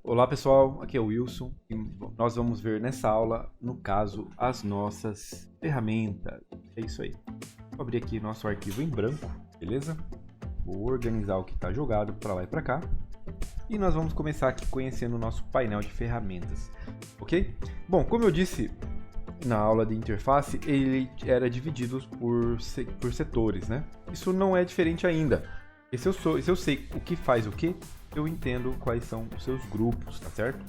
Olá pessoal, aqui é o Wilson e nós vamos ver nessa aula, no caso, as nossas ferramentas. É isso aí. Vou abrir aqui nosso arquivo em branco, beleza? Vou organizar o que está jogado para lá e para cá. E nós vamos começar aqui conhecendo o nosso painel de ferramentas, ok? Bom, como eu disse na aula de interface, ele era dividido por setores, né? Isso não é diferente ainda. E se eu sei o que faz o que, eu entendo quais são os seus grupos, tá certo?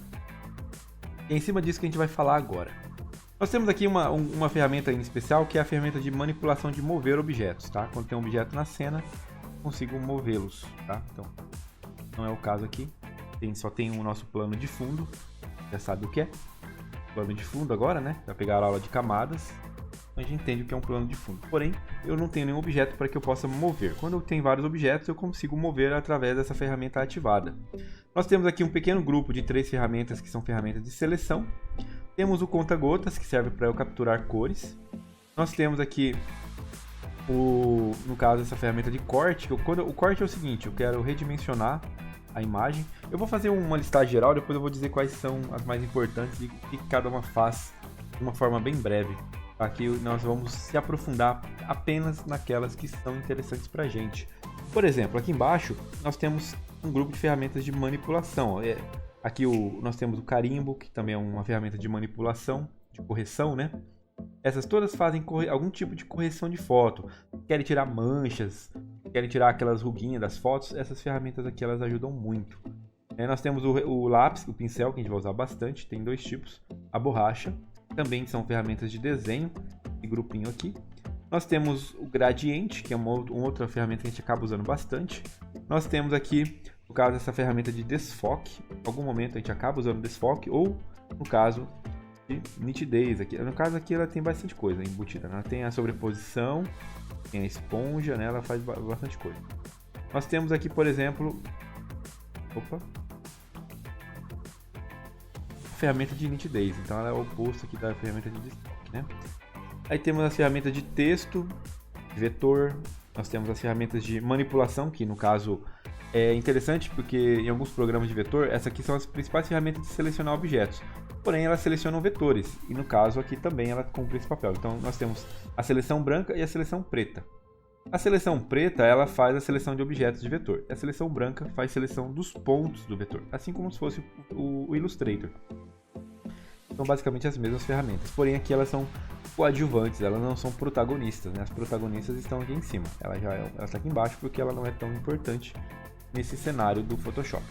E é em cima disso que a gente vai falar agora. Nós temos aqui uma ferramenta em especial, que é a ferramenta de manipulação de mover objetos, tá? Quando tem um objeto na cena, consigo movê-los, tá? Então, não é o caso aqui. Só tem o nosso plano de fundo, já sabe o que é. Plano de fundo agora, né? Vai pegar a aula de camadas, a gente entende o que é um plano de fundo. Porém, eu não tenho nenhum objeto para que eu possa mover. Quando eu tenho vários objetos, eu consigo mover através dessa ferramenta ativada. Nós temos aqui um pequeno grupo de 3 ferramentas que são ferramentas de seleção. Temos o conta-gotas, que serve para eu capturar cores. Nós temos aqui, no caso, essa ferramenta de corte. O corte é o seguinte, eu quero redimensionar a imagem. Eu vou fazer uma listagem geral, depois eu vou dizer quais são as mais importantes e o que cada uma faz de uma forma bem breve. Aqui nós vamos se aprofundar apenas naquelas que são interessantes para a gente. Por exemplo, aqui embaixo nós temos um grupo de ferramentas de manipulação. Aqui nós temos o carimbo, que também é uma ferramenta de manipulação, de correção, né? Essas todas fazem algum tipo de correção de foto. Querem tirar manchas, querem tirar aquelas ruguinhas das fotos. Essas ferramentas aqui elas ajudam muito. Nós temos o lápis, o pincel, que a gente vai usar bastante. Tem 2 tipos. A borracha. Também são ferramentas de desenho, esse grupinho aqui. Nós temos o gradiente, que é uma outra ferramenta que a gente acaba usando bastante. Nós temos aqui, no caso, essa ferramenta de desfoque. Em algum momento a gente acaba usando desfoque, ou no caso de nitidez. No caso aqui ela tem bastante coisa embutida. Ela tem a sobreposição, tem a esponja, né? Ela faz bastante coisa. Nós temos aqui, por exemplo... ferramenta de nitidez, então ela é o oposto aqui da ferramenta de desfoque, né? Aí temos as ferramentas de texto, vetor, nós temos as ferramentas de manipulação, que no caso é interessante porque em alguns programas de vetor, essas aqui são as principais ferramentas de selecionar objetos, porém elas selecionam vetores, e no caso aqui também ela cumpre esse papel. Então nós temos a seleção branca e a seleção preta. A seleção preta, ela faz a seleção de objetos de vetor, a seleção branca faz a seleção dos pontos do vetor, assim como se fosse o Illustrator. São basicamente as mesmas ferramentas, porém aqui elas são coadjuvantes, elas não são protagonistas, né? As protagonistas estão aqui em cima, ela está aqui embaixo porque ela não é tão importante nesse cenário do Photoshop.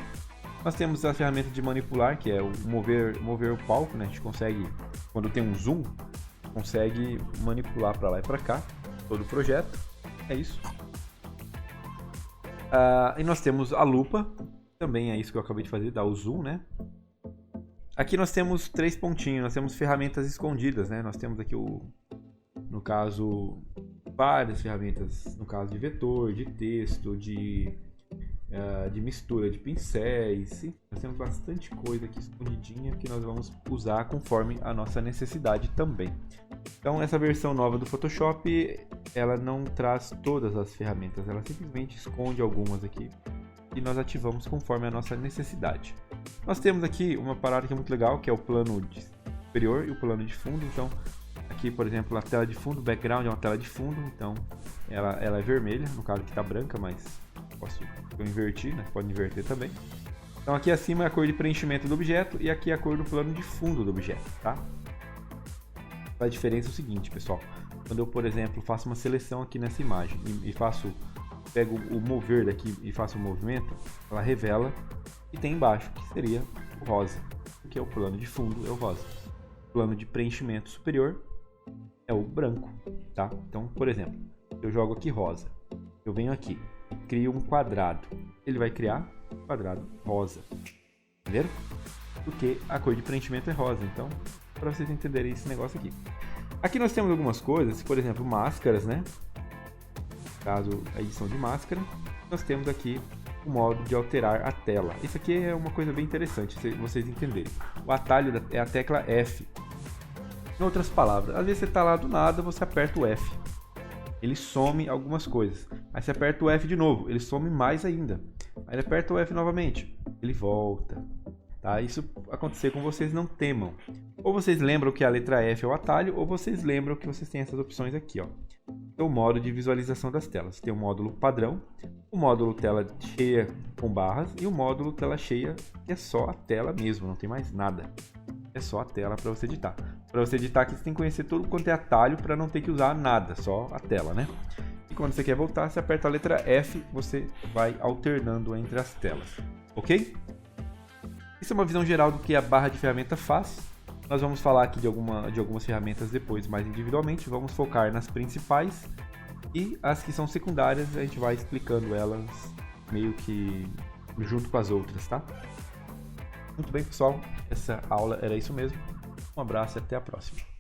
Nós temos a ferramenta de manipular, que é o mover o palco, né? A gente consegue, quando tem um zoom, consegue manipular para lá e para cá todo o projeto, é isso. E nós temos a lupa, também é isso que eu acabei de fazer, dar o zoom, né? Aqui nós temos 3 pontinhos, nós temos ferramentas escondidas, né? Nós temos aqui, no caso, várias ferramentas, no caso de vetor, de texto, de mistura de pincéis. Sim, nós temos bastante coisa aqui escondidinha que nós vamos usar conforme a nossa necessidade também. Então essa versão nova do Photoshop, ela não traz todas as ferramentas, ela simplesmente esconde algumas aqui e nós ativamos conforme a nossa necessidade. Nós temos aqui uma parada que é muito legal, que é o plano superior e o plano de fundo. Então aqui, por exemplo, a tela de fundo, o background é uma tela de fundo, então ela é vermelha, no caso aqui está branca, mas eu inverti, né? Pode inverter também. Então aqui acima é a cor de preenchimento do objeto e aqui é a cor do plano de fundo do objeto, tá? A diferença é o seguinte, pessoal, quando eu, por exemplo, faço uma seleção aqui nessa imagem e pego o mover daqui e faço o movimento, ela revela e tem embaixo, que seria o rosa, que é o plano de fundo, é o rosa. O plano de preenchimento superior é o branco, tá? Então, por exemplo, eu jogo aqui rosa, eu venho aqui, crio um quadrado, ele vai criar um quadrado rosa, entenderam? Porque a cor de preenchimento é rosa, então, para vocês entenderem esse negócio aqui. Aqui nós temos algumas coisas, por exemplo, máscaras, né? Caso a edição de máscara, nós temos aqui o modo de alterar a tela. Isso aqui é uma coisa bem interessante, se vocês entenderem. O atalho é a tecla F. Em outras palavras, às vezes você está lá do nada, você aperta o F. Ele some algumas coisas. Aí você aperta o F de novo, ele some mais ainda. Aí ele aperta o F novamente, ele volta. tá? Isso acontecer com vocês, não temam. Ou vocês lembram que a letra F é o atalho, ou vocês lembram que vocês têm essas opções aqui, ó. É o modo de visualização das telas. Tem o módulo padrão, o módulo tela cheia com barras e o módulo tela cheia, que é só a tela mesmo, não tem mais nada. É só a tela para você editar. Para você editar aqui, você tem que conhecer tudo quanto é atalho para não ter que usar nada, só a tela, né? E quando você quer voltar, você aperta a letra F, você vai alternando entre as telas, ok? Isso é uma visão geral do que a barra de ferramenta faz. Nós vamos falar aqui de algumas ferramentas depois, mais individualmente. Vamos focar nas principais e as que são secundárias, a gente vai explicando elas meio que junto com as outras, tá? Muito bem, pessoal. Essa aula era isso mesmo. Um abraço e até a próxima.